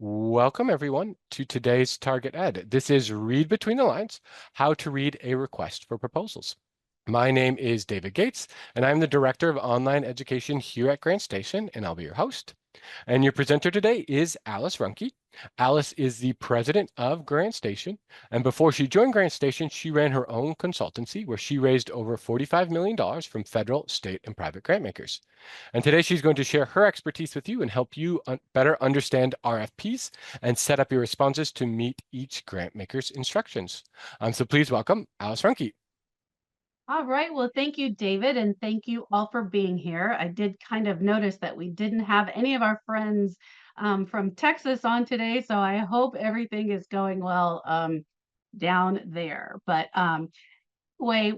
Welcome, everyone, to today's Target Ed. This is Read Between the Lines, how to read a request for proposals. My name is David Gates, and I'm the Director of Online Education here at Grant Station, and I'll be your host. And your presenter today is Alice Ruhnke. Alice is the president of Grant Station, and before she joined Grant Station, she ran her own consultancy where she raised over $45 million from federal, state, and private grant makers. And today she's going to share her expertise with you and help you better understand RFPs and set up your responses to meet each grant maker's instructions. So please welcome Alice Ruhnke. All right. Well, thank you, David, and thank you all for being here. I did kind of notice that we didn't have any of our friends from Texas on today, so I hope everything is going well down there. But way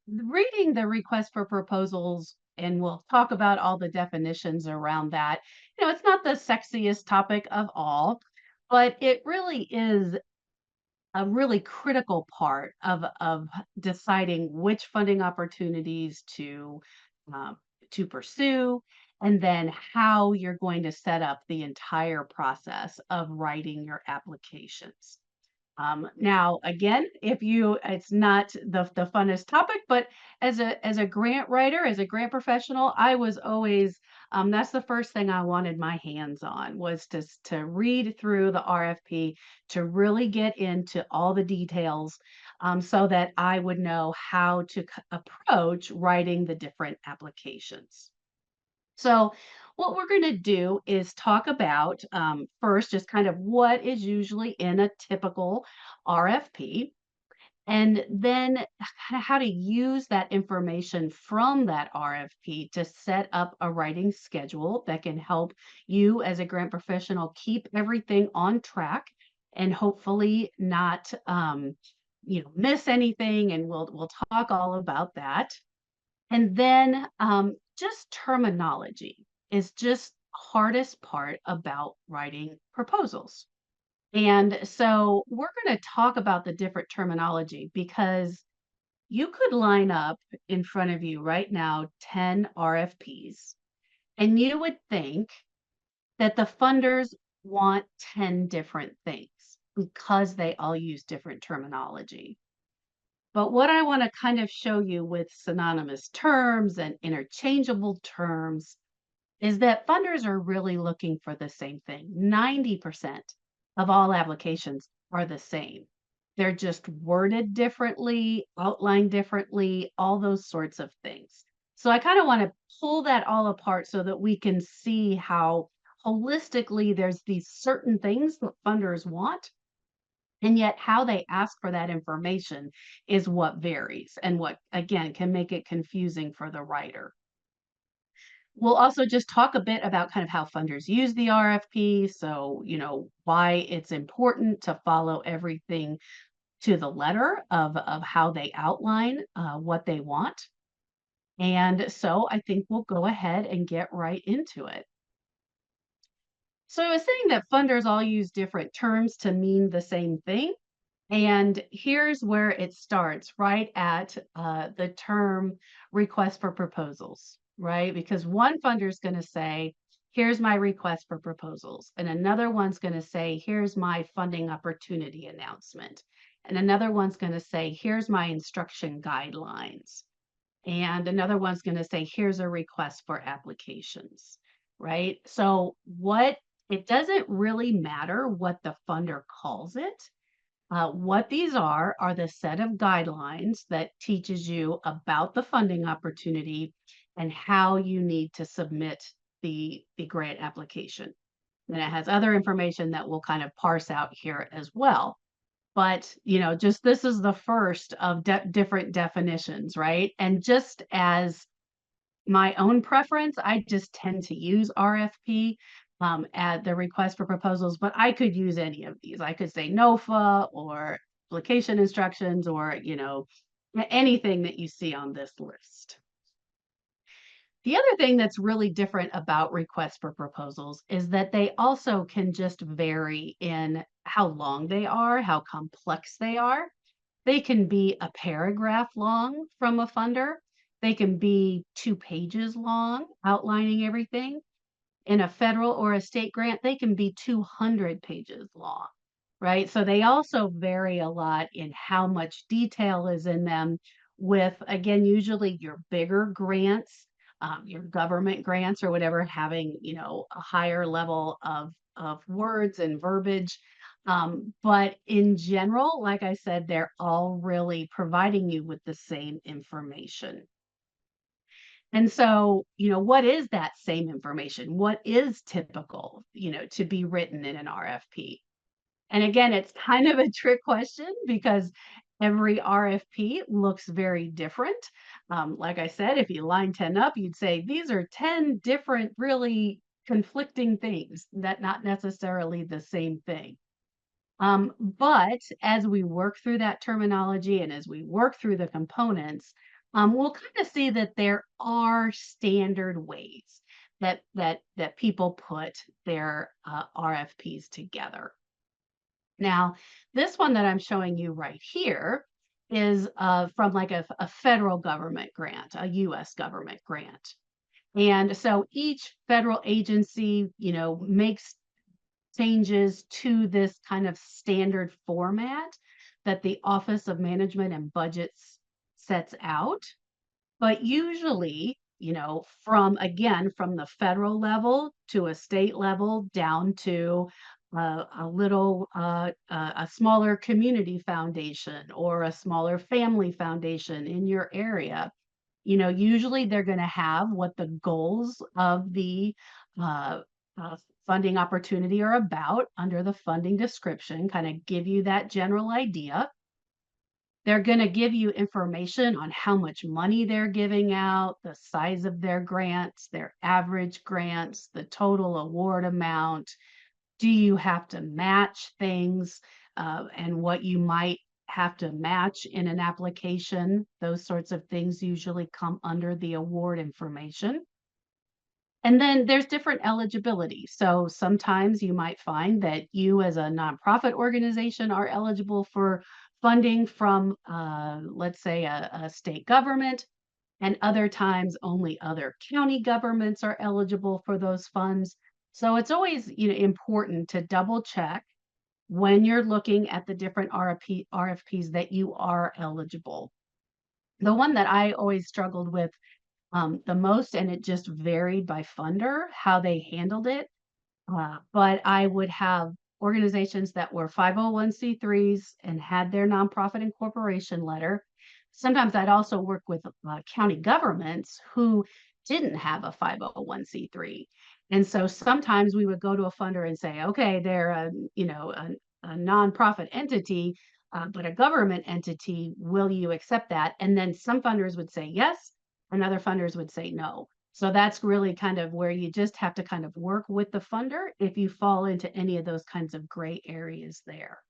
reading the request for proposals, and we'll talk about all the definitions around that. It's not the sexiest topic of all, but it really is a really critical part of deciding which funding opportunities um, to pursue, and then how you're going to set up the entire process of writing your applications. Now, again, it's not the funnest topic, but as a grant writer, as a grant professional, I was always that's the first thing I wanted my hands on was to read through the RFP to really get into all the details, so that I would know how to approach writing the different applications. So, what we're going to do is talk about first just kind of what is usually in a typical RFP, and then how to use that information from that RFP to set up a writing schedule that can help you as a grant professional keep everything on track and hopefully not miss anything. And we'll talk all about that. And then just terminology is just hardest part about writing proposals. And so we're going to talk about the different terminology because you could line up in front of you right now 10 RFPs, and you would think that the funders want 10 different things because they all use different terminology. But what I want to kind of show you with synonymous terms and interchangeable terms is that funders are really looking for the same thing. 90% of all applications are the same. They're just worded differently, outlined differently, all those sorts of things. So I kind of want to pull that all apart so that we can see how holistically there's these certain things that funders want, and yet how they ask for that information is what varies and what, again, can make it confusing for the writer. We'll also just talk a bit about kind of how funders use the RFP. So, why it's important to follow everything to the letter of how they outline what they want. And so I think we'll go ahead and get right into it. So I was saying that funders all use different terms to mean the same thing. And here's where it starts, right at the term request for proposals, right? Because one funder is going to say, here's my request for proposals. And another one's going to say, here's my funding opportunity announcement. And another one's going to say, here's my instruction guidelines. And another one's going to say, here's a request for applications, right? So it doesn't really matter what the funder calls it. What these are the set of guidelines that teaches you about the funding opportunity and how you need to submit the grant application. And it has other information that we'll kind of parse out here as well. But, just this is the first of different definitions, right? And just as my own preference, I just tend to use RFP at the request for proposals, but I could use any of these. I could say NOFA or application instructions or, anything that you see on this list. The other thing that's really different about requests for proposals is that they also can just vary in how long they are, how complex they are. They can be a paragraph long from a funder. They can be 2 pages long, outlining everything. In a federal or a state grant, they can be 200 pages long, right? So they also vary a lot in how much detail is in them with, again, usually your bigger grants, your government grants or whatever, having, a higher level of words and verbiage. But in general, like I said, they're all really providing you with the same information. And so, what is that same information? What is typical, to be written in an RFP? And again, it's kind of a trick question because every RFP looks very different. Like I said, if you line 10 up, you'd say these are 10 different, really conflicting things that not necessarily the same thing. But as we work through that terminology and as we work through the components, we'll kind of see that there are standard ways that people put their RFPs together. Now, this one that I'm showing you right here is from like a federal government grant, a U.S. government grant. And so each federal agency, makes changes to this kind of standard format that the Office of Management and Budgets sets out. But usually, from the federal level to a state level down to a smaller community foundation or a smaller family foundation in your area, usually they're going to have what the goals of the uh, uh, funding opportunity are about under the funding description, kind of give you that general idea. They're going to give you information on how much money they're giving out, the size of their grants, their average grants, the total award amount. Do you have to match things and what you might have to match in an application? Those sorts of things usually come under the award information. And then there's different eligibility. So sometimes you might find that you, as a nonprofit organization, are eligible for funding from, let's say, a state government, and other times only other county governments are eligible for those funds. So it's always, important to double check when you're looking at the different RFPs that you are eligible. The one that I always struggled with the most, and it just varied by funder how they handled it. But I would have organizations that were 501(c)(3)s and had their nonprofit incorporation letter. Sometimes I'd also work with county governments who didn't have a 501(c)(3). And so sometimes we would go to a funder and say, okay, they're a nonprofit entity, but a government entity, will you accept that? And then some funders would say yes, and other funders would say no. So that's really kind of where you just have to kind of work with the funder if you fall into any of those kinds of gray areas there.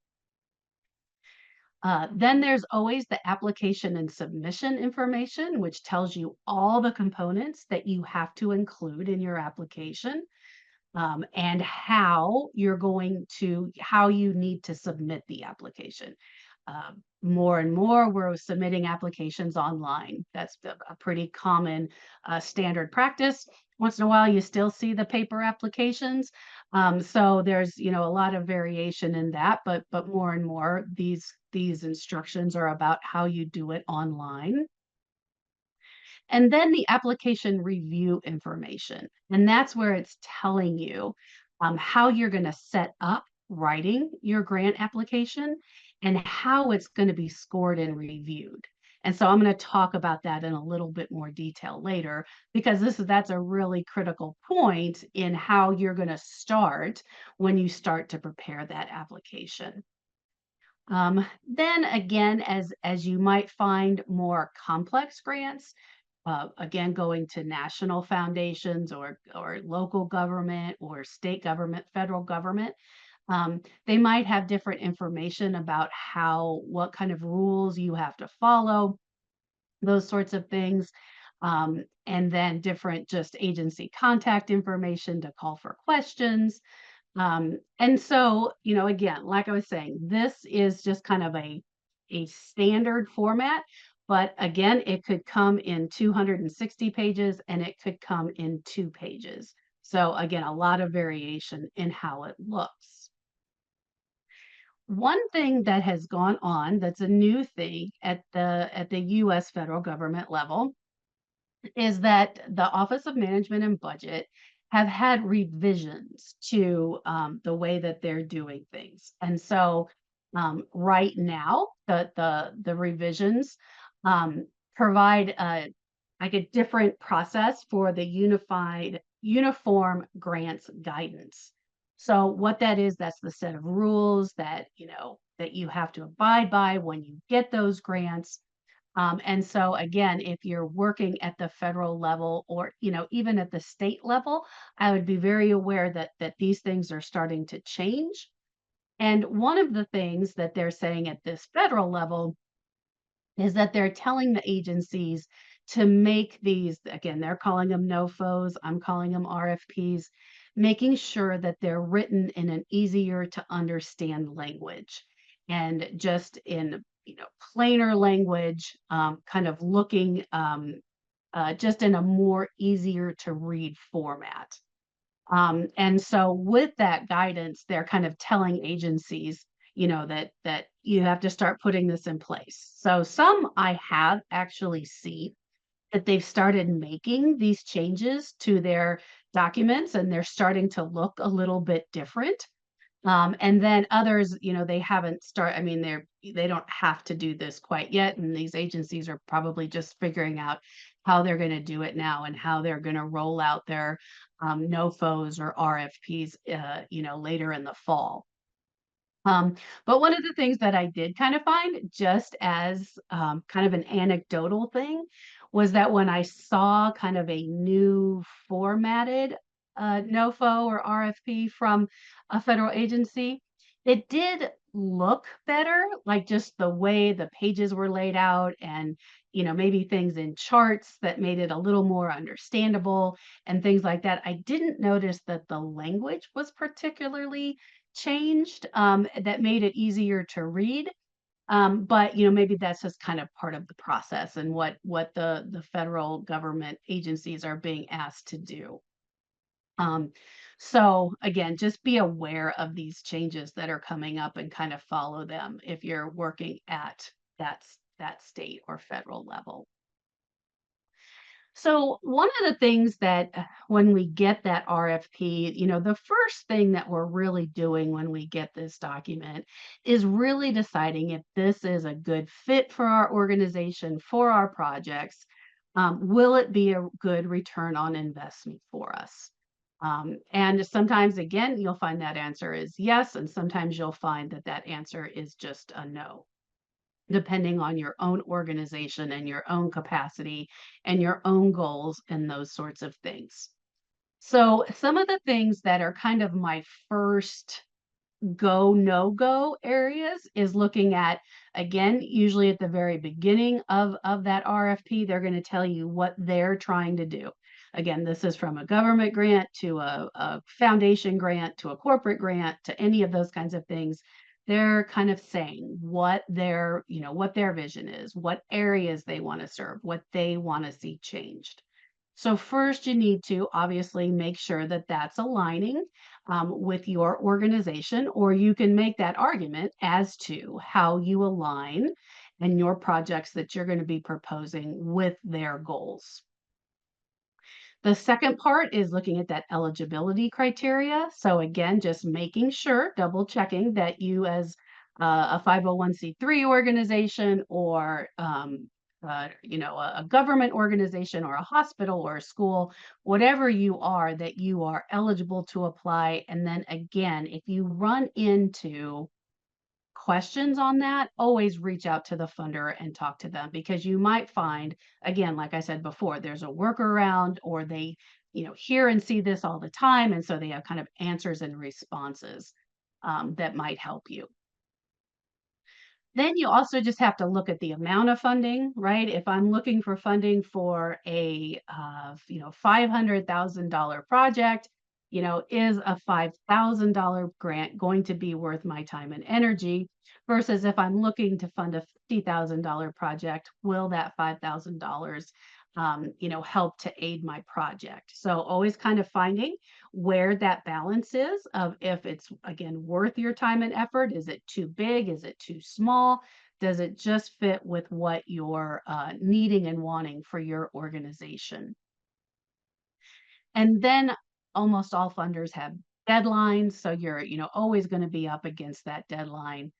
Then there's always the application and submission information, which tells you all the components that you have to include in your application and how you need to submit the application. More and more, we're submitting applications online. That's a pretty common standard practice. Once in a while, you still see the paper applications. So there's, a lot of variation in that, but more and more, these instructions are about how you do it online. And then the application review information. And that's where it's telling you how you're going to set up writing your grant application and how it's going to be scored and reviewed. And so I'm going to talk about that in a little bit more detail later because that's a really critical point in how you're going to start when you start to prepare that application. Then again, as you might find more complex grants, again, going to national foundations or local government or state government, federal government, they might have different information about what kind of rules you have to follow, those sorts of things. And then different just agency contact information to call for questions. And so, again, like I was saying, this is just kind of a standard format, but again, it could come in 260 pages and it could come in 2 pages. So again, a lot of variation in how it looks. One thing that has gone on that's a new thing at the US federal government level is that the Office of Management and Budget have had revisions to the way that they're doing things. And so right now, the revisions um, provide like a different process for the uniform grants guidance. So what that is, that's the set of rules that that you have to abide by when you get those grants. And so again, if you're working at the federal level or even at the state level, I would be very aware that these things are starting to change. And one of the things that they're saying at this federal level is that they're telling the agencies to make these, again, they're calling them NOFOs, I'm calling them RFPs, making sure that they're written in an easier to understand language and just in plainer language, kind of looking just in a more easier to read format. And so with that guidance, they're kind of telling agencies, that you have to start putting this in place. So some I have actually seen that they've started making these changes to their documents and they're starting to look a little bit different. And then others, they haven't I mean, they don't have to do this quite yet. And these agencies are probably just figuring out how they're going to do it now and how they're going to roll out their NOFOs or RFPs, later in the fall. But one of the things that I did kind of find, just as kind of an anecdotal thing, was that when I saw kind of a new formatted NOFO or RFP from a federal agency, it did look better, like just the way the pages were laid out and maybe things in charts that made it a little more understandable and things like that. I didn't notice that the language was particularly changed, that made it easier to read. But maybe that's just kind of part of the process and what the federal government agencies are being asked to do. Um, so again, just be aware of these changes that are coming up and kind of follow them if you're working at that state or federal level. So one of the things that when we get that RFP, the first thing that we're really doing when we get this document is really deciding if this is a good fit for our organization, for our projects. Will it be a good return on investment for us? And sometimes, again, you'll find that answer is yes, and sometimes you'll find that that answer is just a no, depending on your own organization and your own capacity and your own goals and those sorts of things. So, some of the things that are kind of my first go, no go areas is looking at, again, usually at the very beginning of that RFP, they're going to tell you what they're trying to do. Again, this is from a government grant to a foundation grant to a corporate grant to any of those kinds of things. They're kind of saying what their vision is, what areas they want to serve, what they want to see changed. So first, you need to obviously make sure that that's aligning with your organization, or you can make that argument as to how you align and your projects that you're going to be proposing with their goals. The second part is looking at that eligibility criteria. So again, just making sure, double checking that you as a 501(c)(3) organization or a government organization or a hospital or a school, whatever you are, that you are eligible to apply. And then again, if you run into questions on that, always reach out to the funder and talk to them because you might find, again, like I said before, there's a workaround or they, hear and see this all the time. And so they have kind of answers and responses that might help you. Then you also just have to look at the amount of funding, right? If I'm looking for funding for a, $500,000 project, is a $5,000 grant going to be worth my time and energy? Versus if I'm looking to fund a $50,000 project, will that $5,000 help to aid my project. So always kind of finding where that balance is of if it's again worth your time and effort. Is it too big? Is it too small? Does it just fit with what you're needing and wanting for your organization? And then almost all funders have deadlines, so you're, always gonna be up against that deadline.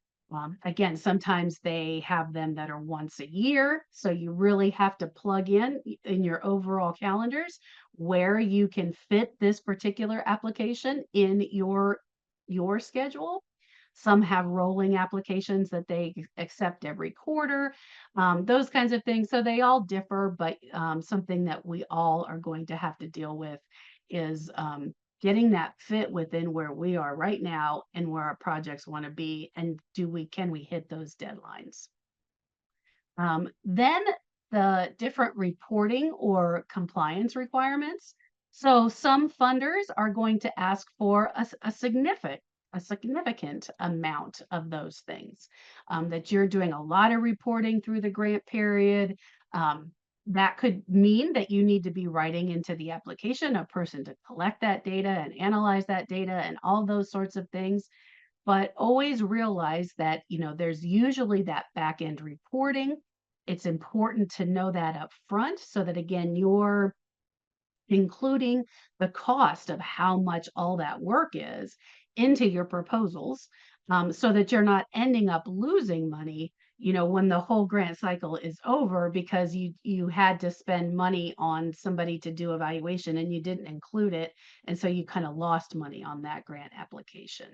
Again, sometimes they have them that are once a year, so you really have to plug in your overall calendars where you can fit this particular application in your schedule. Some have rolling applications that they accept every quarter, those kinds of things. So they all differ, but something that we all are going to have to deal with is getting that fit within where we are right now and where our projects want to be, and can we hit those deadlines? Then the different reporting or compliance requirements. So some funders are going to ask for a significant amount of those things, that you're doing a lot of reporting through the grant period. That could mean that you need to be writing into the application a person to collect that data and analyze that data and all those sorts of things. But always realize that, there's usually that back end reporting. It's important to know that up front so that again, you're including the cost of how much all that work is into your proposals, so that you're not ending up losing money, when the whole grant cycle is over because you had to spend money on somebody to do evaluation and you didn't include it, and so you kind of lost money on that grant application.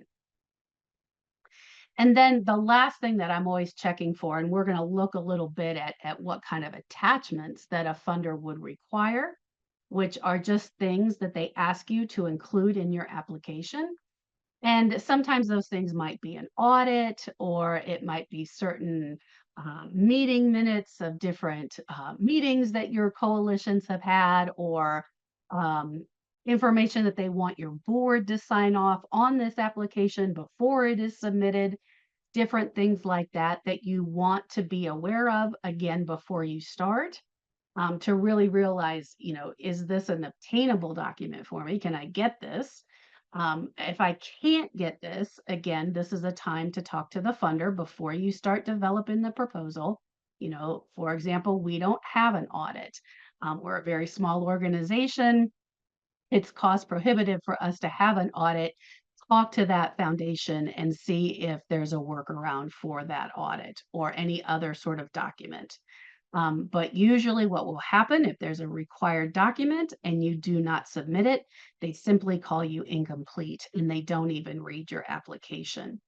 And then the last thing that I'm always checking for, and we're going to look a little bit at what kind of attachments that a funder would require, which are just things that they ask you to include in your application. And sometimes those things might be an audit, or it might be certain meeting minutes of different meetings that your coalitions have had, or um, information that they want your board to sign off on this application before it is submitted, different things like that that you want to be aware of again before you start, to really realize, is this an obtainable document for me? Can I get this? If I can't get this, again, this is a time to talk to the funder before you start developing the proposal. For example, we don't have an audit. We're a very small organization. It's cost prohibitive for us to have an audit. Talk to that foundation and see if there's a workaround for that audit or any other sort of document. But usually what will happen if there's a required document and you do not submit it, they simply call you incomplete and they don't even read your application.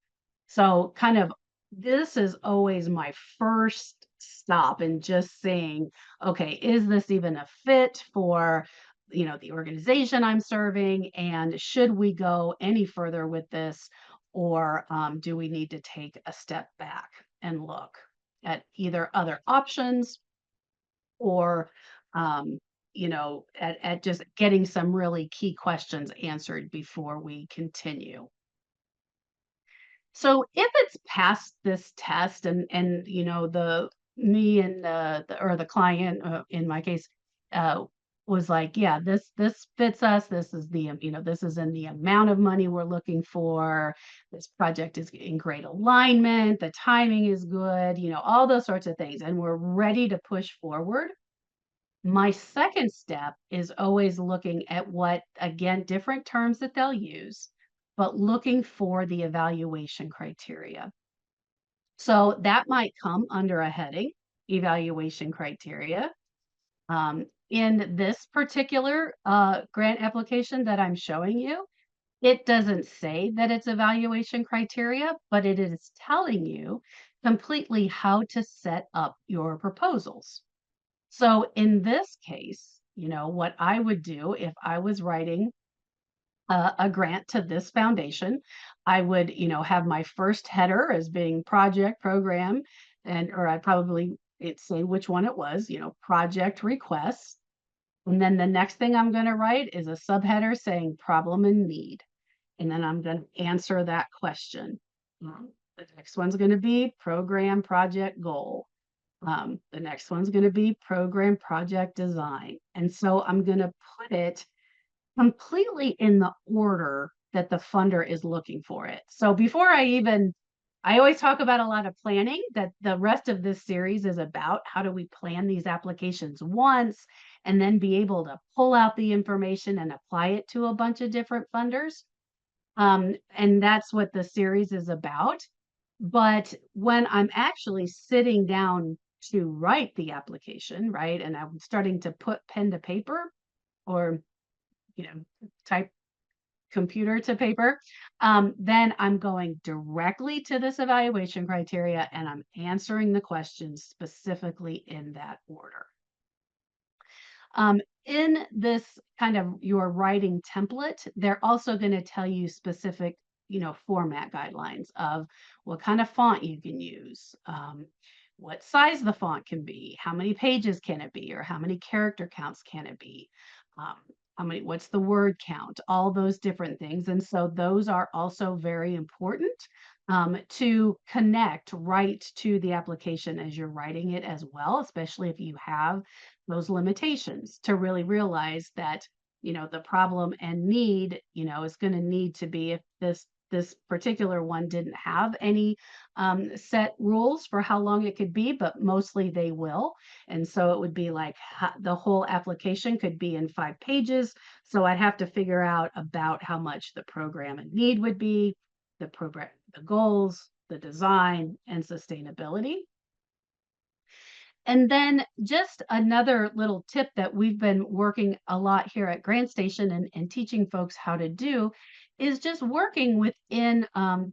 So kind of this is always my first stop in just saying, okay, is this even a fit for, the organization I'm serving? And should we go any further with this? Or do we need to take a step back and look at either other options or, at just getting some really key questions answered before we continue? So if it's passed this test and the me and the client, in my case, uh, was like, yeah, this fits us. This is this is in the amount of money we're looking for. This project is in great alignment. The timing is good. All those sorts of things, and we're ready to push forward. My second step is always looking at what, again, different terms that they'll use, but looking for the evaluation criteria. So that might come under a heading, evaluation criteria. In this particular grant application that I'm showing you, it doesn't say that it's evaluation criteria, but it is telling you completely how to set up your proposals. So in this case, what I would do if I was writing a grant to this foundation, I would, have my first header as being project program, or I'd probably say which one it was, project requests. And then the next thing I'm going to write is a subheader saying problem and need. And then I'm going to answer that question. The next one's going to be program project goal. The next one's going to be program project design. And so I'm going to put it completely in the order that the funder is looking for it. So before I always talk about a lot of planning, that the rest of this series is about how do we plan these applications once and then be able to pull out the information and apply it to a bunch of different funders. And that's what the series is about. But when I'm actually sitting down to write the application, right, and I'm starting to put pen to paper or, type computer to paper, then I'm going directly to this evaluation criteria and I'm answering the questions specifically in that order. In this kind of your writing template, they're also going to tell you specific, format guidelines of what kind of font you can use, what size the font can be, how many pages can it be, or how many character counts can it be, um, what's the word count, all those different things. And so those are also very important to connect right to the application as you're writing it as well, especially if you have those limitations, to really realize that the problem and need is going to need to be, if this particular one didn't have any set rules for how long it could be, but mostly they will. And so it would be like the whole application could be in 5 pages, so I'd have to figure out about how much the program and need would be, the program, the goals, the design, and sustainability. And then just another little tip that we've been working a lot here at GrantStation and teaching folks how to do is just working within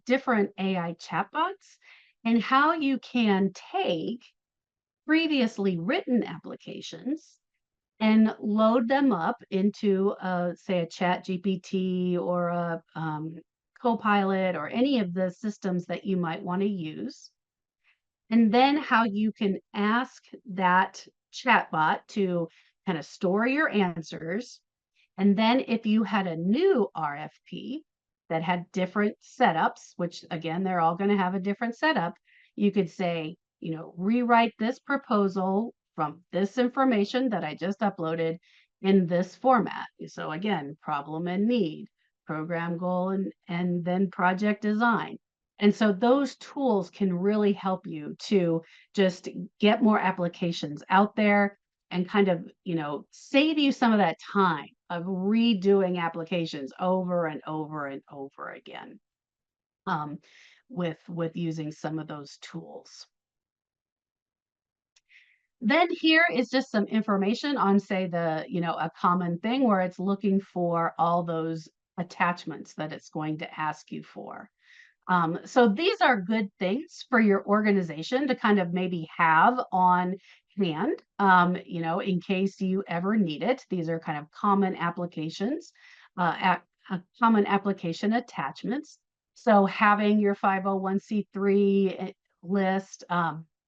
different AI chatbots and how you can take previously written applications and load them up into, say, a chat GPT or a Copilot or any of the systems that you might want to use, and then how you can ask that chatbot to kind of store your answers. And then if you had a new RFP that had different setups, which again, they're all going to have a different setup, you could say, rewrite this proposal from this information that I just uploaded in this format. So again, problem and need, program goal, and then project design. And so those tools can really help you to just get more applications out there and kind of, save you some of that time of redoing applications over and over and over again, um, with using some of those tools. Then here is just some information on, say, a common thing where it's looking for all those attachments that it's going to ask you for. So these are good things for your organization to kind of maybe have on hand, in case you ever need it. These are kind of common applications, common application attachments. So having your 501c3 list,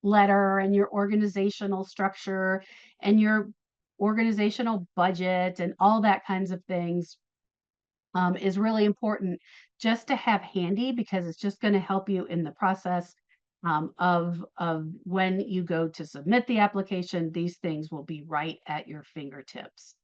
letter, and your organizational structure and your organizational budget and all that kinds of things is really important just to have handy, because it's just going to help you in the process of when you go to submit the application. These things will be right at your fingertips.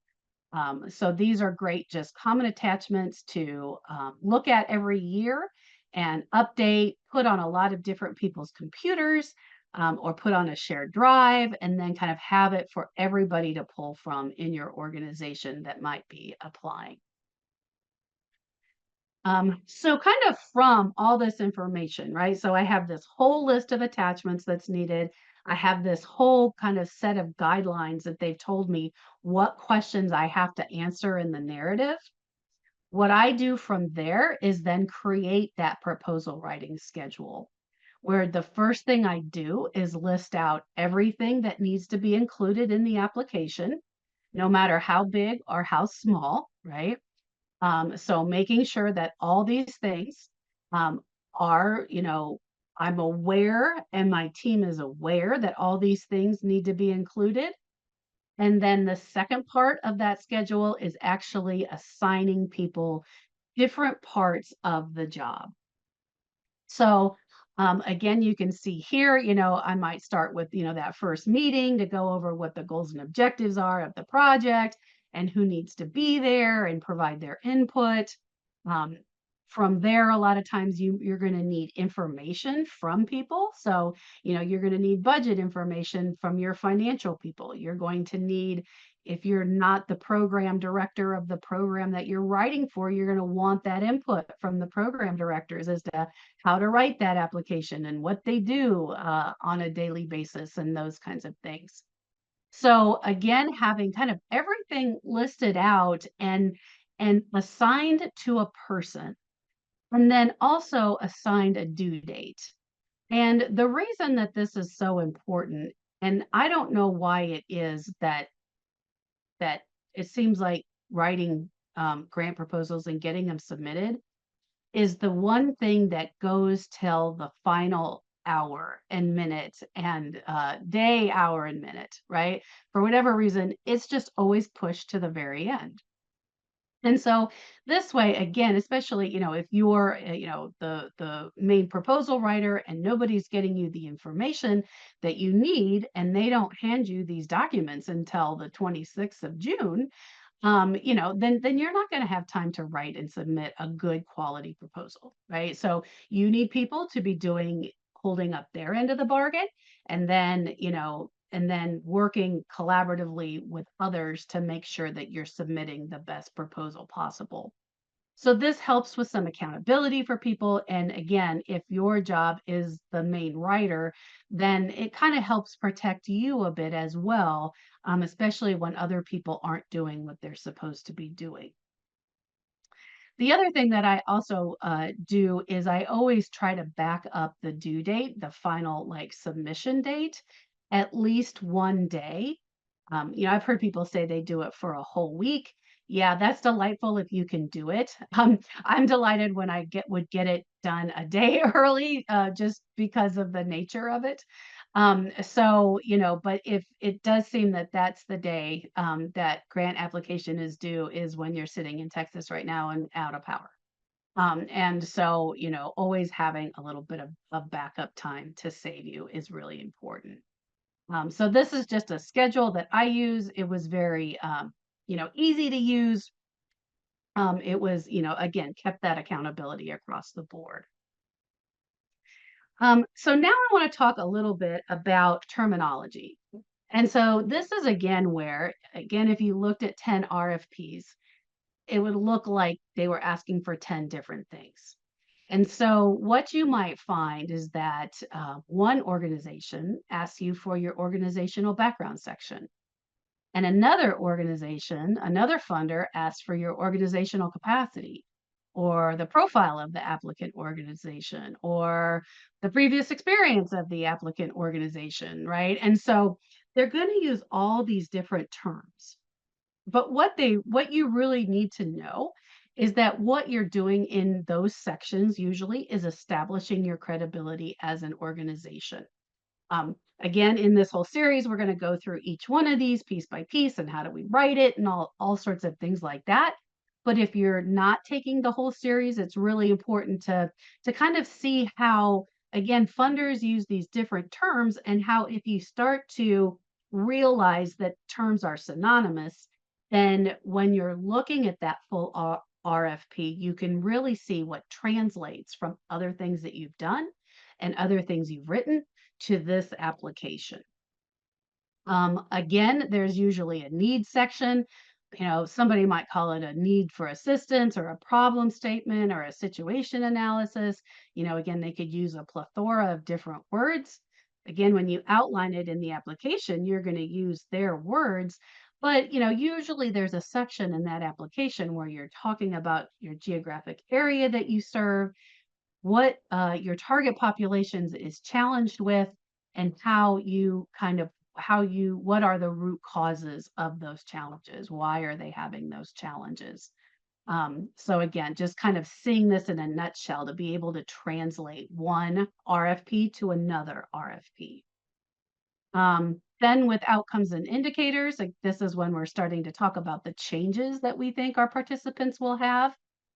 So these are great, just common attachments to look at every year and update, put on a lot of different people's computers, or put on a shared drive, and then kind of have it for everybody to pull from in your organization that might be applying. So kind of from all this information, right? So I have this whole list of attachments that's needed. I have this whole kind of set of guidelines that they've told me what questions I have to answer in the narrative. What I do from there is then create that proposal writing schedule, where the first thing I do is list out everything that needs to be included in the application, no matter how big or how small, right? So making sure that all these things are, I'm aware and my team is aware that all these things need to be included. And then the second part of that schedule is actually assigning people different parts of the job. So Again, you can see here, I might start with, that first meeting to go over what the goals and objectives are of the project and who needs to be there and provide their input. Um, from there, a lot of times you're going to need information from people. So, you're going to need budget information from your financial people. You're going to need, if you're not the program director of the program that you're writing for, you're going to want that input from the program directors as to how to write that application and what they do on a daily basis and those kinds of things. So again, having kind of everything listed out and assigned to a person, and then also assigned a due date. And the reason that this is so important, and I don't know why it is that it seems like writing grant proposals and getting them submitted is the one thing that goes till the final hour and minute and day, hour, and minute, right? For whatever reason, it's just always pushed to the very end. And so this way, again, especially, if you're, the main proposal writer and nobody's getting you the information that you need, and they don't hand you these documents until the 26th of June, then you're not going to have time to write and submit a good quality proposal, right? So you need people to be holding up their end of the bargain, and then working collaboratively with others to make sure that you're submitting the best proposal possible. So this helps with some accountability for people. And again, if your job is the main writer, then it kind of helps protect you a bit as well, especially when other people aren't doing what they're supposed to be doing. The other thing that I also do is I always try to back up the due date, the final like submission date, at least one day. I've heard people say they do it for a whole week. Yeah, that's delightful if you can do it. I'm delighted when I would get it done a day early, just because of the nature of it. So, but if it does seem that that's the day that grant application is due is when you're sitting in Texas right now and out of power. And so, always having a little bit of backup time to save you is really important. So this is just a schedule that I use. It was very, easy to use. It was, again, kept that accountability across the board. So now I want to talk a little bit about terminology. And so this is again where, again, if you looked at 10 RFPs, it would look like they were asking for 10 different things. And so what you might find is that one organization asks you for your organizational background section. And another organization, another funder asks for your organizational capacity or the profile of the applicant organization or the previous experience of the applicant organization, right? And so they're going to use all these different terms. But what you really need to know is that what you're doing in those sections usually is establishing your credibility as an organization. Again, in this whole series, we're going to go through each one of these piece by piece and how do we write it and all sorts of things like that. But if you're not taking the whole series, it's really important to kind of see how, again, funders use these different terms and how if you start to realize that terms are synonymous, then when you're looking at that full RFP, you can really see what translates from other things that you've done and other things you've written to this application. Again, there's usually a need section. Somebody might call it a need for assistance or a problem statement or a situation analysis. Again, they could use a plethora of different words. Again, when you outline it in the application, you're going to use their words. But, usually there's a section in that application where you're talking about your geographic area that you serve, what your target populations is challenged with, and what are the root causes of those challenges? Why are they having those challenges? So again, just kind of seeing this in a nutshell to be able to translate one RFP to another RFP. Then with outcomes and indicators, like this is when we're starting to talk about the changes that we think our participants will have.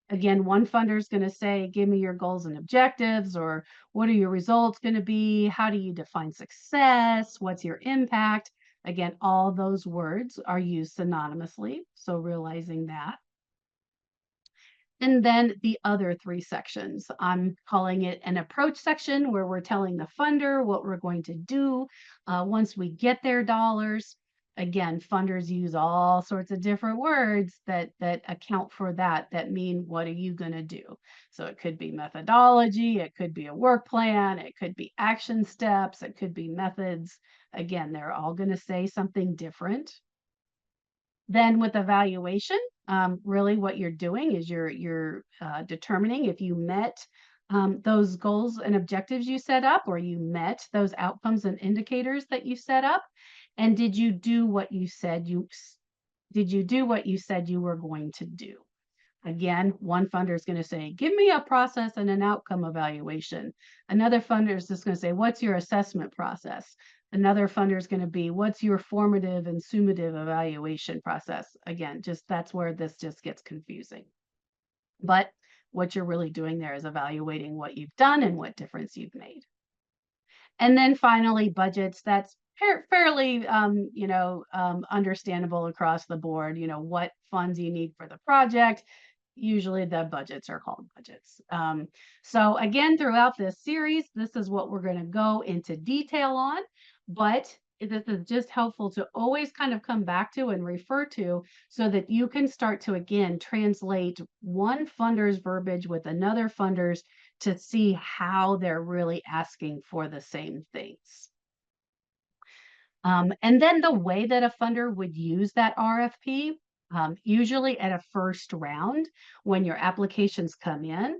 Again, one funder is going to say, give me your goals and objectives, or what are your results going to be? How do you define success? What's your impact? Again, all those words are used synonymously. So realizing that. And then the other three sections, I'm calling it an approach section where we're telling the funder what we're going to do once we get their dollars. Again, funders use all sorts of different words that account for that, that mean, what are you going to do? So it could be methodology, it could be a work plan, it could be action steps, it could be methods. Again, they're all going to say something different. Then with evaluation, really what you're doing is you're determining if you met those goals and objectives you set up, or you met those outcomes and indicators that you set up, and did you do what you said you were going to do? Again, one funder is going to say, give me a process and an outcome evaluation. Another funder is just going to say, what's your assessment process? Another funder is going to be, what's your formative and summative evaluation process? Again, just that's where this just gets confusing. But what you're really doing there is evaluating what you've done and what difference you've made. And then finally, budgets. That's fairly, understandable across the board. What funds you need for the project. Usually the budgets are called budgets. So again, throughout this series, this is what we're going to go into detail on, but this is just helpful to always kind of come back to and refer to, so that you can start to, again, translate one funder's verbiage with another funder's to see how they're really asking for the same things. And then the way that a funder would use that RFP, usually at a first round, when your applications come in,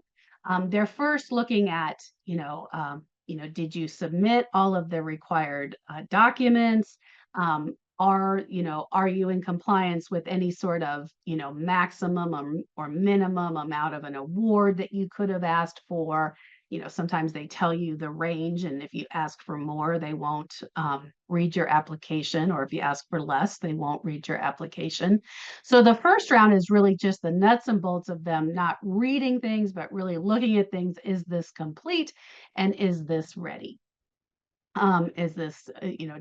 they're first looking at, did you submit all of the required documents? Are you in compliance with any sort of, maximum or minimum amount of an award that you could have asked for? Sometimes they tell you the range, and if you ask for more, they won't read your application, or if you ask for less, they won't read your application. So the first round is really just the nuts and bolts of them not reading things, but really looking at things. Is this complete? And is this ready? Is this,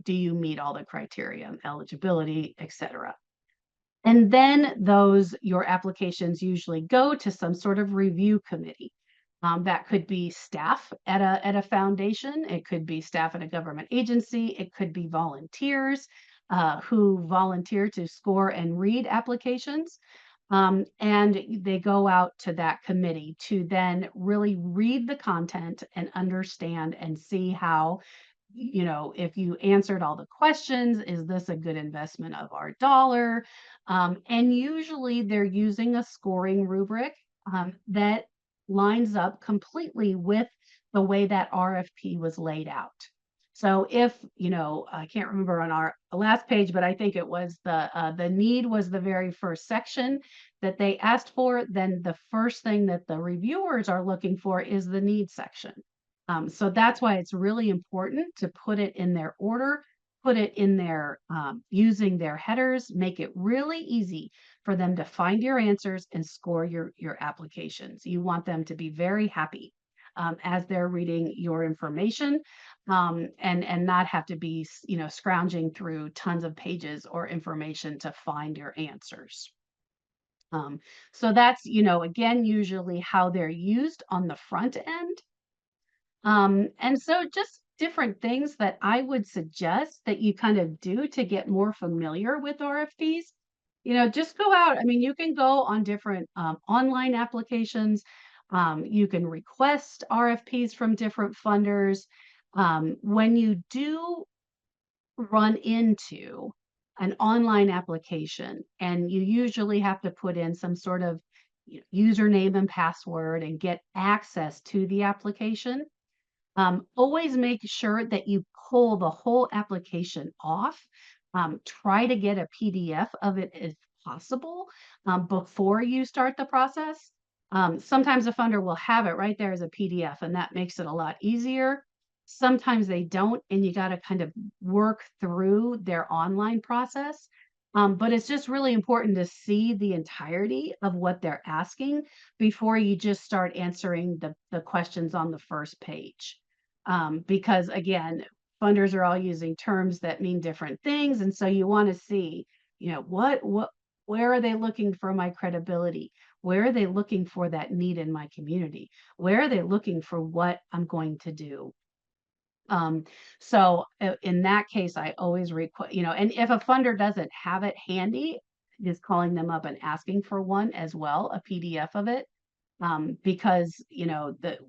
do you meet all the criteria, eligibility, etc.? And then your applications usually go to some sort of review committee. That could be staff at a foundation. It could be staff at a government agency. It could be volunteers who volunteer to score and read applications. And they go out to that committee to then really read the content and understand and see how, if you answered all the questions, is this a good investment of our dollar? And usually they're using a scoring rubric that lines up completely with the way that RFP was laid out. So if, I can't remember on our last page, but I think it was the need was the very first section that they asked for, then the first thing that the reviewers are looking for is the need section. So that's why it's really important to put it in their order, put it in their using their headers, make it really easy for them to find your answers and score your applications. You want them to be very happy as they're reading your information, and not have to be, scrounging through tons of pages or information to find your answers. So that's, again, usually how they're used on the front end. And so just different things that I would suggest that you kind of do to get more familiar with RFPs. Just go out. I mean, you can go on different online applications. You can request RFPs from different funders. When you do run into an online application, and you usually have to put in some sort of username and password and get access to the application, always make sure that you pull the whole application off. Try to get a PDF of it if possible before you start the process. Sometimes a funder will have it right there as a PDF, and that makes it a lot easier. Sometimes they don't, and you got to kind of work through their online process. But it's just really important to see the entirety of what they're asking before you just start answering the questions on the first page. Because again, funders are all using terms that mean different things. And so you want to see, where are they looking for my credibility? Where are they looking for that need in my community? Where are they looking for what I'm going to do? In that case, I always request, and if a funder doesn't have it handy, just calling them up and asking for one as well, a PDF of it. Because,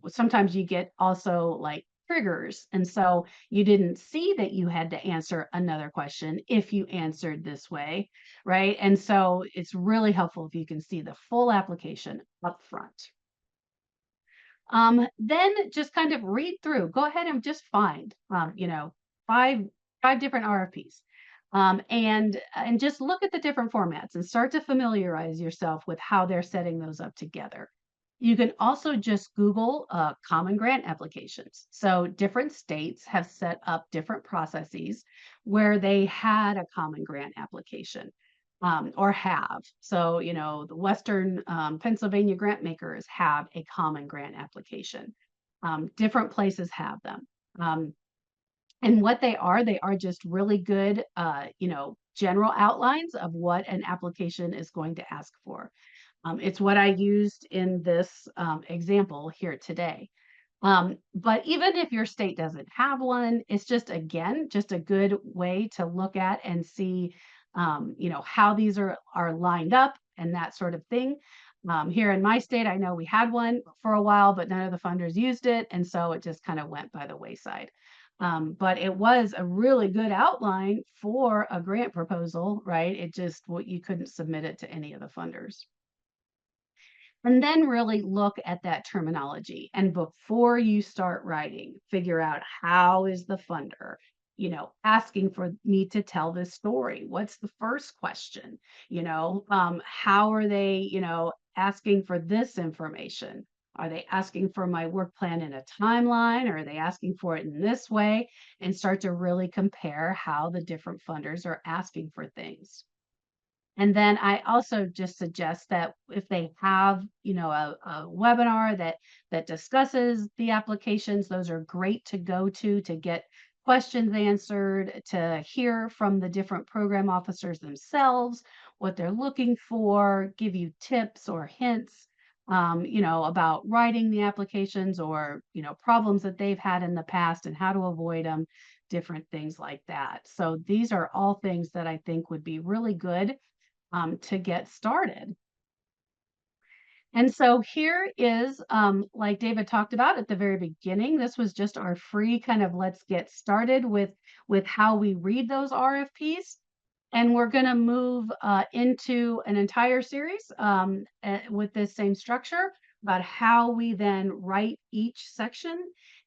sometimes you get also like triggers. And so you didn't see that you had to answer another question if you answered this way, right? And so it's really helpful if you can see the full application up front. Then just kind of read through. Go ahead and just find, five five different RFPs, and just look at the different formats and start to familiarize yourself with how they're setting those up together. You can also just Google common grant applications. So different states have set up different processes where they had a common grant application or have. So, the Western Pennsylvania grant makers have a common grant application. Different places have them. And what they are just really good, general outlines of what an application is going to ask for. It's what I used in this example here today. But even if your state doesn't have one, it's just, again, just a good way to look at and see, how these are lined up and that sort of thing. Here in my state, I know we had one for a while, but none of the funders used it, and so it just kind of went by the wayside. But it was a really good outline for a grant proposal, right? It just, what you couldn't submit it to any of the funders. And then really look at that terminology. And before you start writing, figure out, how is the funder, asking for me to tell this story? What's the first question? How are they, asking for this information? Are they asking for my work plan in a timeline? Or are they asking for it in this way? And start to really compare how the different funders are asking for things. And then I also just suggest that if they have, a webinar that discusses the applications, those are great to go to get questions answered, to hear from the different program officers themselves, what they're looking for, give you tips or hints, about writing the applications, or, problems that they've had in the past and how to avoid them, different things like that. So these are all things that I think would be really good to get started. And so here is, like David talked about at the very beginning, this was just our free kind of let's get started with how we read those RFPs. And we're going to move into an entire series with this same structure about how we then write each section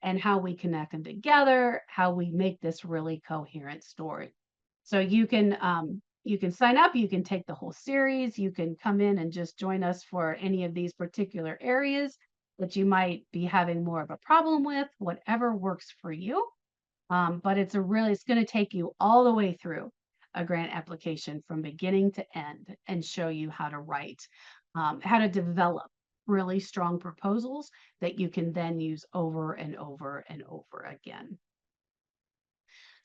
and how we connect them together, how we make this really coherent story. So you can sign up, you can take the whole series, you can come in and just join us for any of these particular areas that you might be having more of a problem with, whatever works for you. But it's going to take you all the way through a grant application from beginning to end and show you how to write, how to develop really strong proposals that you can then use over and over and over again.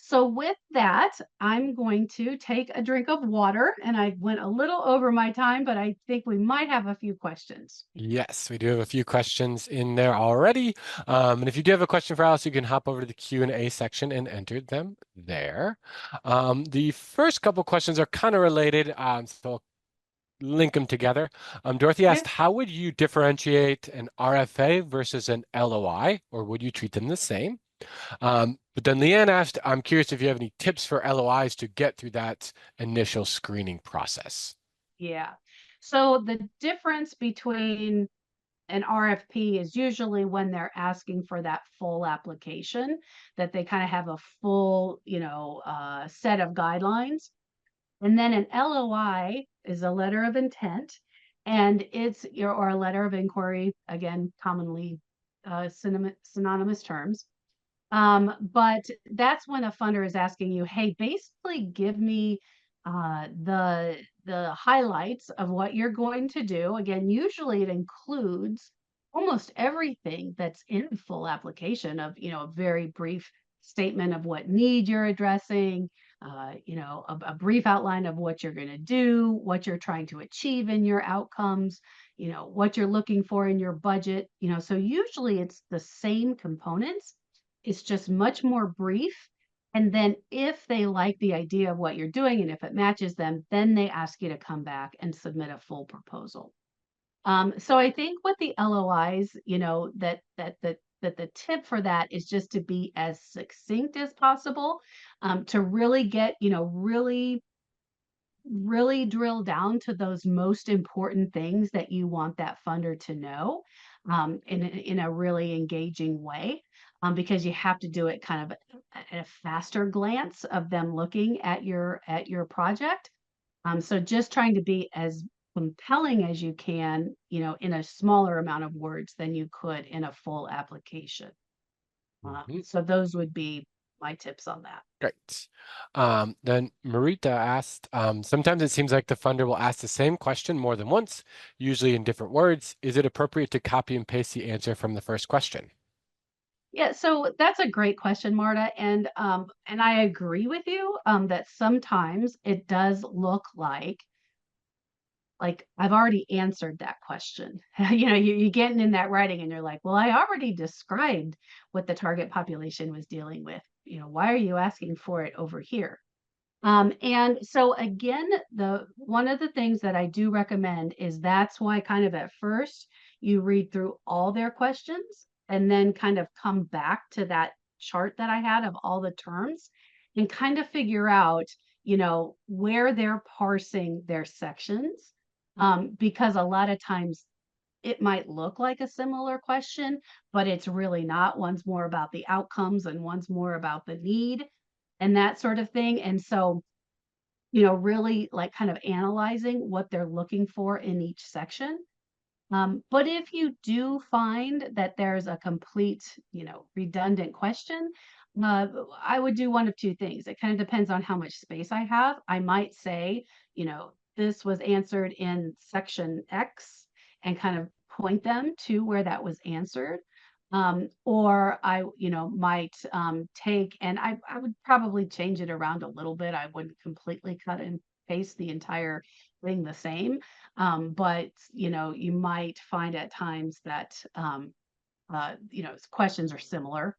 So with that, I'm going to take a drink of water, and I went a little over my time, but I think we might have a few questions. Yes, we do have a few questions in there already. And if you do have a question for Alice, you can hop over to the Q&A section and enter them there. The first couple questions are kind of related, so I'll link them together. Dorothy Okay. asked, how would you differentiate an RFA versus an LOI, or would you treat them the same? But then Leanne asked, I'm curious if you have any tips for LOIs to get through that initial screening process. Yeah. So the difference between an RFP is usually when they're asking for that full application, that they kind of have a full, set of guidelines. And then an LOI is a letter of intent, and it's your, or a letter of inquiry, again, commonly synonymous terms. But that's when a funder is asking you, hey, basically give me the highlights of what you're going to do. Again, usually it includes almost everything that's in full application of, a very brief statement of what need you're addressing, a brief outline of what you're going to do, what you're trying to achieve in your outcomes, what you're looking for in your budget, so usually it's the same components. It's just much more brief, and then if they like the idea of what you're doing and if it matches them, then they ask you to come back and submit a full proposal. So I think with the LOIs, that the tip for that is just to be as succinct as possible, to really get, really drill down to those most important things that you want that funder to know, in a really engaging way, because you have to do it kind of at a faster glance of them looking at your project. So just trying to be as compelling as you can, in a smaller amount of words than you could in a full application. Mhm. So those would be my tips on that. Great. Then Marita asked, sometimes it seems like the funder will ask the same question more than once, usually in different words. Is it appropriate to copy and paste the answer from the first question? Yeah, so that's a great question, Marta, and I agree with you, that sometimes it does look like I've already answered that question. You're getting in that writing and you're like, well, I already described what the target population was dealing with. Why are you asking for it over here? And so again, the one of the things that I do recommend is that's why kind of at first you read through all their questions and then kind of come back to that chart that I had of all the terms and kind of figure out, where they're parsing their sections. Because a lot of times it might look like a similar question, but it's really not. One's more about the outcomes and one's more about the need and that sort of thing. And so, really like kind of analyzing what they're looking for in each section. But if you do find that there's a complete, redundant question, I would do one of two things. It kind of depends on how much space I have. I might say, this was answered in section X and kind of point them to where that was answered. Or I, might take and I would probably change it around a little bit. I wouldn't completely cut and paste the entire thing the same. But you might find at times that questions are similar.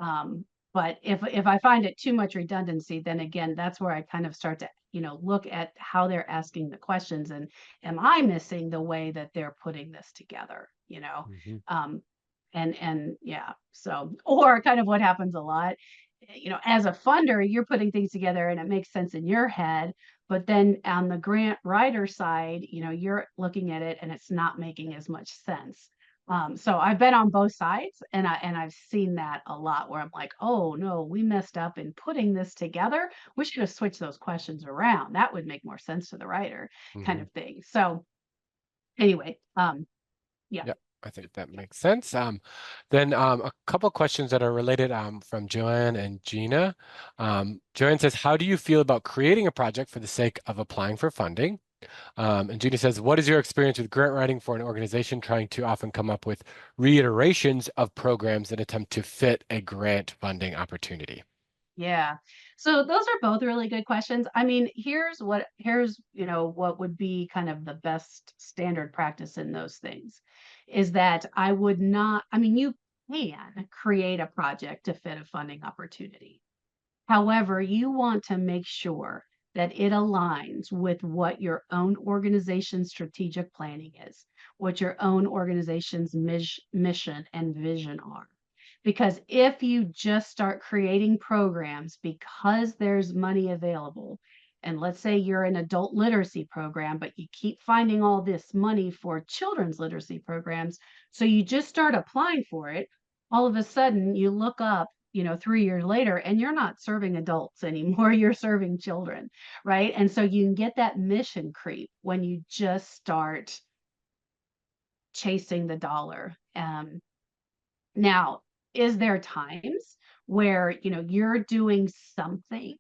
Um, but if I find it too much redundancy, then again, that's where I kind of start to, look at how they're asking the questions and am I missing the way that they're putting this together, Mhm. Um, and yeah, so or kind of what happens a lot, as a funder, you're putting things together and it makes sense in your head, but then on the grant writer side, you're looking at it and it's not making as much sense. So I've been on both sides and I've seen that a lot where I'm like, oh no, we messed up in putting this together. We should have switched those questions around. That would make more sense to the writer, kind Mhm. of thing. So anyway, yeah. Yeah, I think that makes sense. Then a couple questions that are related from Joanne and Gina. Joanne says, how do you feel about creating a project for the sake of applying for funding? And Gina says, what is your experience with grant writing for an organization trying to often come up with reiterations of programs that attempt to fit a grant funding opportunity? Yeah. So those are both really good questions. I mean, here's, what would be kind of the best standard practice in those things is that I would not, I mean, you can create a project to fit a funding opportunity. However, you want to make sure that it aligns with what your own organization's strategic planning is, what your own organization's mission and vision are. Because if you just start creating programs because there's money available, and let's say you're an adult literacy program, but you keep finding all this money for children's literacy programs, so you just start applying for it, all of a sudden you look up 3 years later and you're not serving adults anymore, you're serving children, right? And so you can get that mission creep when you just start chasing the dollar. Now, is there times where you're doing something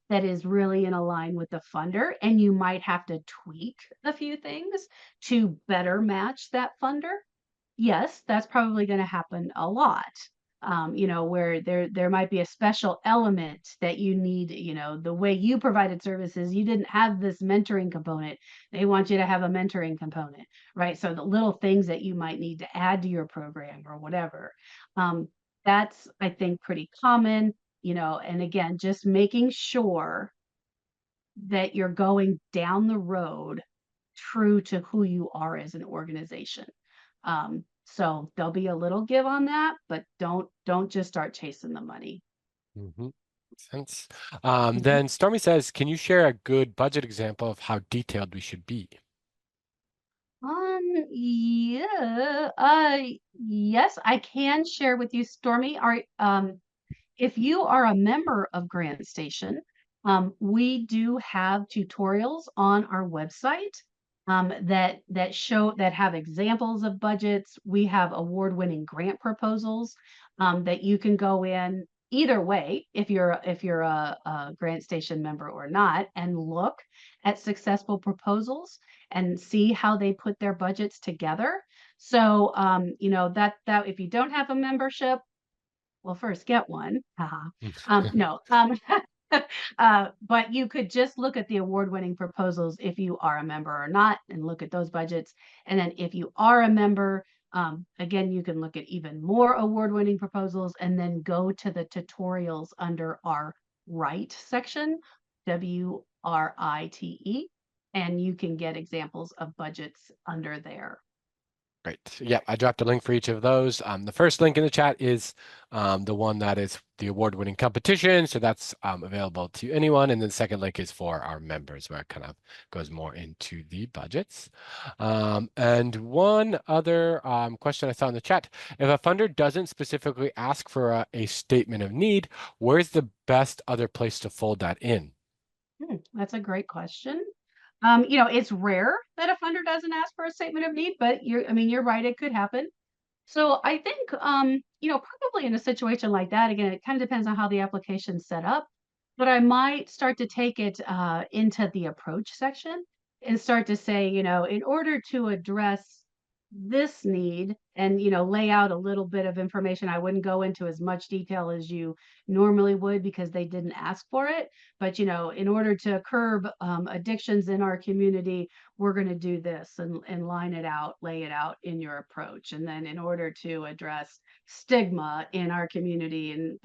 that is really in line with the funder, and you might have to tweak a few things to better match that funder. Yes, that's probably going to happen a lot. Where there might be a special element that you need, the way you provided services, you didn't have this mentoring component. They want you to have a mentoring component, right? So the little things that you might need to add to your program or whatever. That's, I think, pretty common, and again, just making sure that you're going down the road true to who you are as an organization. So there'll be a little give on that, but don't just start chasing the money. Mhm. Makes sense. Mhm. Then Stormy says, can you share a good budget example of how detailed we should be? Yeah, yes, I can share with you, Stormy. If you are a member of GrantStation, we do have tutorials on our website that have examples of budgets. We have award-winning grant proposals that you can go in either way if you're a GrantStation member or not, and look at successful proposals and see how they put their budgets together. So that if you don't have a membership, well, first get one. Haha. No. But you could just look at the award-winning proposals if you are a member or not, and look at those budgets. And then if you are a member, again, you can look at even more award-winning proposals, and then go to the tutorials under our Write section, WRITE, and you can get examples of budgets under there. Great. Yeah, I dropped a link for each of those. The first link in the chat is the one that is the award-winning competition. So that's available to anyone. And then the second link is for our members, where it kind of goes more into the budgets. And one other question I saw in the chat: if a funder doesn't specifically ask for a statement of need, where's the best other place to fold that in? That's a great question. It's rare that a funder doesn't ask for a statement of need, but you're right, it could happen. So I think, probably in a situation like that, again, it kind of depends on how the application's set up, but I might start to take it into the approach section and start to say, in order to address this need, and lay out a little bit of information. I wouldn't go into as much detail as you normally would because they didn't ask for it, but in order to curb addictions in our community, we're going to do this, and line it out, lay it out in your approach. And then in order to address stigma in our community, and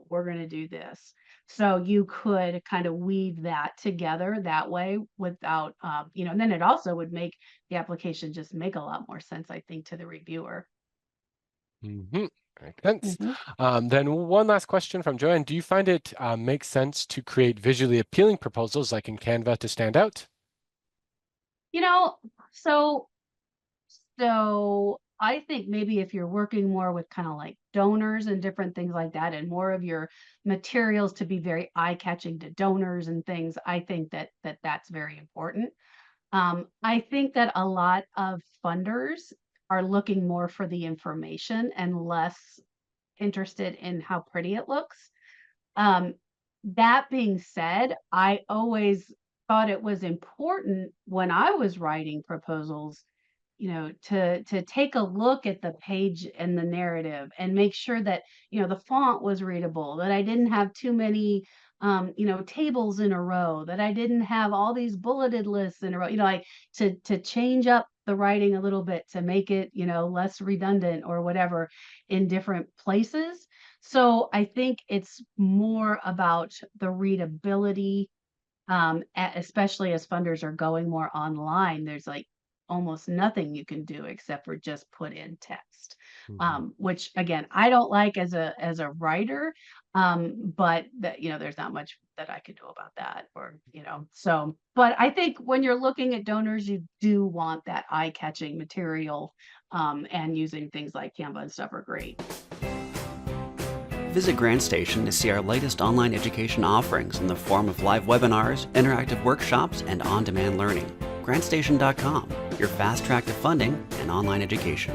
we're going to do this. So you could kind of weave that together that way without, and then it also would make the application just make a lot more sense, I think, to the reviewer. Mm-hmm. Makes sense. Mhm. Then one last question from Joanne. Do you find it makes sense to create visually appealing proposals like in Canva to stand out? You know, so so I think maybe if you're working more with kind of like donors and different things like that, and more of your materials to be very eye-catching to donors and things, I think that's very important. I think that a lot of funders are looking more for the information and less interested in how pretty it looks. Um, that being said, I always thought it was important when I was writing proposals, to take a look at the page and the narrative and make sure that, the font was readable, that I didn't have too many, tables in a row, that I didn't have all these bulleted lists in a row, like to change up the writing a little bit to make it, less redundant or whatever in different places. So I think it's more about the readability, especially as funders are going more online. There's like almost nothing you can do except for just put in text, Mhm. which again I don't like as a writer, but that there's not much that I could do about that, or so. But I think when you're looking at donors, you do want that eye-catching material, and using things like Canva and stuff are great. Visit GrantStation to see our latest online education offerings in the form of live webinars, interactive workshops, and on-demand learning. GrantStation.com, your fast track to funding and online education.